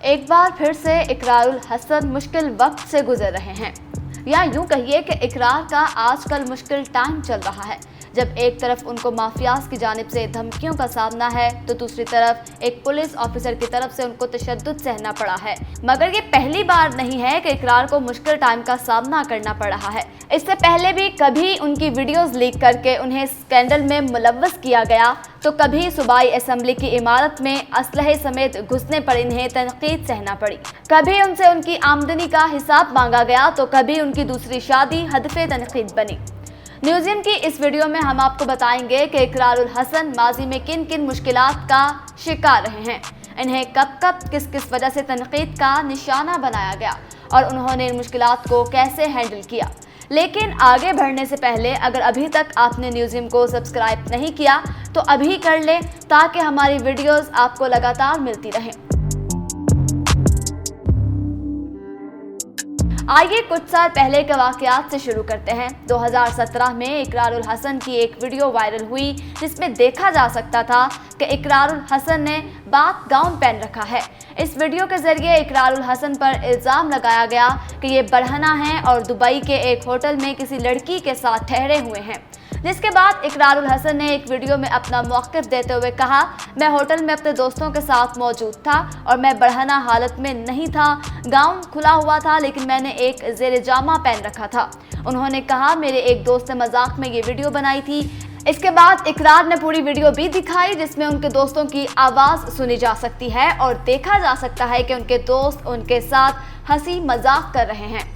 ایک بار پھر سے اقرار الحسن مشکل وقت سے گزر رہے ہیں، یا یوں کہیے کہ اقرار کا آج کل مشکل ٹائم چل رہا ہے، جب ایک طرف ان کو مافیاز کی جانب سے دھمکیوں کا سامنا ہے تو دوسری طرف ایک پولیس آفیسر کی طرف سے ان کو تشدد سہنا پڑا ہے۔ مگر یہ پہلی بار نہیں ہے کہ اقرار کو مشکل ٹائم کا سامنا کرنا پڑ رہا ہے۔ اس سے پہلے بھی کبھی ان کی ویڈیوز لیک کر کے انہیں اسکینڈل میں ملوث کیا گیا، تو کبھی صوبائی اسمبلی کی عمارت میں اسلحے سمیت گھسنے پر انہیں تنقید سہنا پڑی، کبھی ان سے ان کی آمدنی کا حساب مانگا گیا تو کبھی ان کی دوسری شادی ہدف تنقید بنی۔ نیوزیم کی اس ویڈیو میں ہم آپ کو بتائیں گے کہ اقرار الحسن ماضی میں کن کن مشکلات کا شکار رہے ہیں، انہیں کب کب کس کس وجہ سے تنقید کا نشانہ بنایا گیا اور انہوں نے ان مشکلات کو کیسے ہینڈل کیا۔ لیکن آگے بڑھنے سے پہلے اگر ابھی تک آپ نے نیوزیم کو سبسکرائب نہیں کیا تو ابھی کر لیں تاکہ ہماری ویڈیوز آپ کو لگاتار ملتی رہیں۔ آئیے کچھ سال پہلے کے واقعات سے شروع کرتے ہیں۔ 2017 میں اقرار الحسن کی ایک ویڈیو وائرل ہوئی جس میں دیکھا جا سکتا تھا کہ اقرار الحسن نے بات گاؤن پہن رکھا ہے۔ اس ویڈیو کے ذریعے اقرار الحسن پر الزام لگایا گیا کہ یہ برہنہ ہیں اور دبئی کے ایک ہوٹل میں کسی لڑکی کے ساتھ ٹھہرے ہوئے ہیں، جس کے بعد اقرار الحسن نے ایک ویڈیو میں اپنا موقف دیتے ہوئے کہا، میں ہوٹل میں اپنے دوستوں کے ساتھ موجود تھا اور میں برہنہ حالت میں نہیں تھا، گاؤن کھلا ہوا تھا لیکن میں نے ایک زیر جامہ پہن رکھا تھا۔ انہوں نے کہا میرے ایک دوست نے مذاق میں یہ ویڈیو بنائی تھی۔ اس کے بعد اقرار نے پوری ویڈیو بھی دکھائی جس میں ان کے دوستوں کی آواز سنی جا سکتی ہے اور دیکھا جا سکتا ہے کہ ان کے دوست ان کے ساتھ ہنسی مذاق کر رہے ہیں۔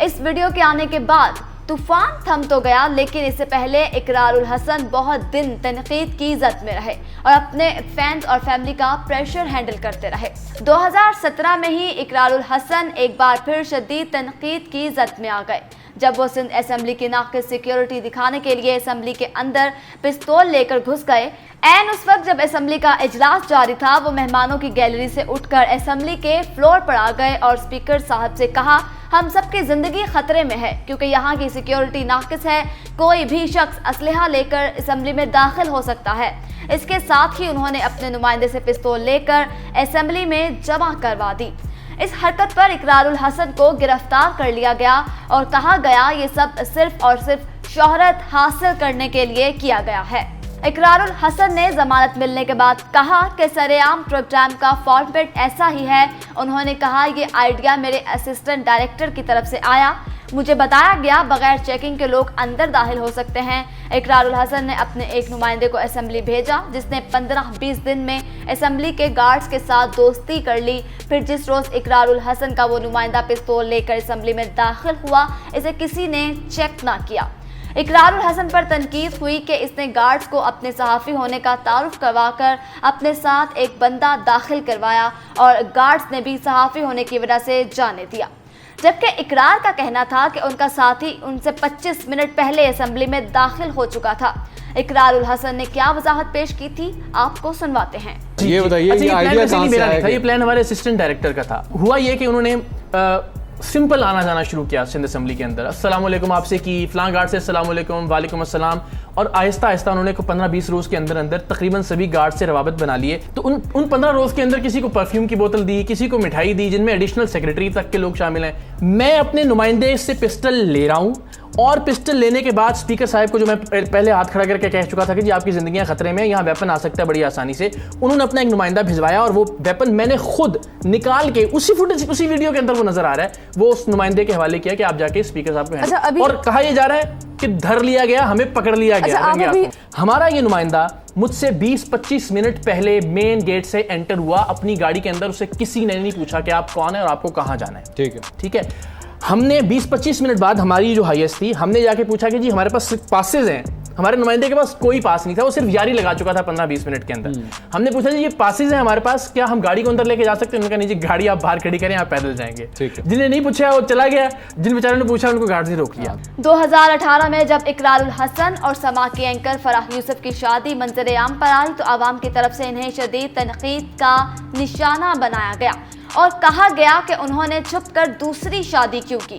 اس ویڈیو کے آنے کے بعد طوفان تھم تو گیا، لیکن اس سے پہلے اقرار الحسن بہت دن تنقید کی زد میں رہے اور اپنے فینز اور فیملی کا پریشر ہینڈل کرتے رہے۔ 2017 میں ہی اقرار الحسن ایک بار پھر شدید تنقید کی زد میں آ گئے جب وہ سندھ اسمبلی کی ناقص سیکیورٹی دکھانے کے لیے اسمبلی کے اندر پستول لے کر گھس گئے۔ عین اس وقت جب اسمبلی کا اجلاس جاری تھا وہ مہمانوں کی گیلری سے اٹھ کر اسمبلی کے فلور پر آ گئے اور اسپیکر صاحب سے کہا، ہم سب کی زندگی خطرے میں ہے کیونکہ یہاں کی سیکیورٹی ناقص ہے، کوئی بھی شخص اسلحہ لے کر اسمبلی میں داخل ہو سکتا ہے۔ اس کے ساتھ ہی انہوں نے اپنے نمائندے سے پستول لے کر اسمبلی میں جمع کروا دی۔ اس حرکت پر اقرار الحسن کو گرفتار کر لیا گیا اور کہا گیا یہ سب صرف اور صرف شہرت حاصل کرنے کے لیے کیا گیا ہے۔ اقرار الحسن نے ضمانت ملنے کے بعد کہا کہ سرعام پروگرام کا فارمیٹ ایسا ہی ہے۔ انہوں نے کہا یہ آئیڈیا میرے اسسٹنٹ ڈائریکٹر کی طرف سے آیا، مجھے بتایا گیا بغیر چیکنگ کے لوگ اندر داخل ہو سکتے ہیں۔ اقرار الحسن نے اپنے ایک نمائندے کو اسمبلی بھیجا جس نے 15-20 دن میں اسمبلی کے گارڈز کے ساتھ دوستی کر لی۔ پھر جس روز اقرار الحسن کا وہ نمائندہ پستول لے کر اسمبلی میں داخل ہوا اسے کسی نے چیک نہ کیا۔ اقرار الحسن پر تنقید ہوئی کہ اس نے گارڈز کو اپنے صحافی ہونے کا تعارف کروا کر اپنے ساتھ ایک بندہ داخل کروایا اور گارڈز نے بھی صحافی ہونے کی وجہ سے جانے دیا، جبکہ اقرار کا کہنا تھا کہ ان کا ساتھی ان سے 25 منٹ پہلے اسمبلی میں داخل ہو چکا تھا۔ اقرار الحسن نے کیا وضاحت پیش کی تھی آپ کو سنواتے ہیں۔ یہ بتائیے یہ آئیڈیا کہاں سے آیا تھا؟ یہ پلان ہمارے اسسٹنٹ ڈائریکٹر کا تھا۔ ہوا یہ کہ انہوں نے سمپل آنا جانا شروع کیا سندھ اسمبلی کے اندر، السلام علیکم آپ سے کی، فلاں گارڈ سے السلام علیکم، وعلیکم السلام، اور آہستہ آہستہ انہوں نے 15-20 روز کے اندر اندر تقریباً سبھی گارڈ سے روابط بنا لیے۔ تو ان 15 روز کے اندر کسی کو پرفیوم کی بوتل دی، کسی کو مٹھائی دی، جن میں ایڈیشنل سیکرٹری تک کے لوگ شامل ہیں۔ میں اپنے نمائندے سے پسٹل لے رہا ہوں اور پسٹل لینے کے بعد اسپیکر صاحب کو جو میں پہلے ہاتھ کھڑا کر کے کہہ چکا تھا کہ جی آپ کی زندگیاں خطرے میں، یہاں ویپن آ سکتا ہے بڑی آسانی سے، انہوں نے اپنا ایک نمائندہ بھجوایا اور وہ ویپن میں نے خود نکال کے اسی فوٹیج اسی ویڈیو کے اندر وہ نظر آ رہا ہے، وہ اس نمائندے کے حوالے کیا کہ آپ جا کے اسپیکر صاحب کو، اور کہا یہ جا رہا ہے کہ دھر لیا گیا، ہمیں پکڑ لیا گیا۔ ہمارا یہ نمائندہ مجھ سے 20-25 منٹ پہلے مین گیٹ سے انٹر ہوا اپنی گاڑی کے اندر، اسے کسی نے نہیں پوچھا کہ آپ کون ہیں اور آپ کو کہاں جانا ہے۔ ٹھیک ہے، ہم نے 20-25 منٹ بعد ہماری جو ہائیسٹ تھی، ہم نے جا کے پوچھا کہ جی ہمارے پاس صرف پاسز ہیں۔ ہمارے نمائندے کے پاس کوئی پاس نہیں تھا، وہ صرف یاری لگا چکا تھا 15-20 منٹ کے اندر۔ ہم نے پوچھا جی یہ پاسز ہیں ہمارے پاس، کیا ہم گاڑی کو اندر لے کے جا سکتے ہیں؟ انہوں نے کہا نہیں جی گاڑی آپ باہر کھڑی کریں، آپ پیدل جائیں گے۔ جن نے نہیں پوچھا وہ چلا گیا، جن بیچاروں نے پوچھا ان کو گارڈ نے روک لیا۔ 2018 میں جب اقرار الحسن اور سما کے اینکر فرح یوسف کی شادی منظر عام پر آئی تو عوام کی طرف سے انہیں شدید تنقید کا نشانہ بنایا گیا اور کہا گیا کہ انہوں نے چھپ کر دوسری شادی کیوں کی۔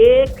1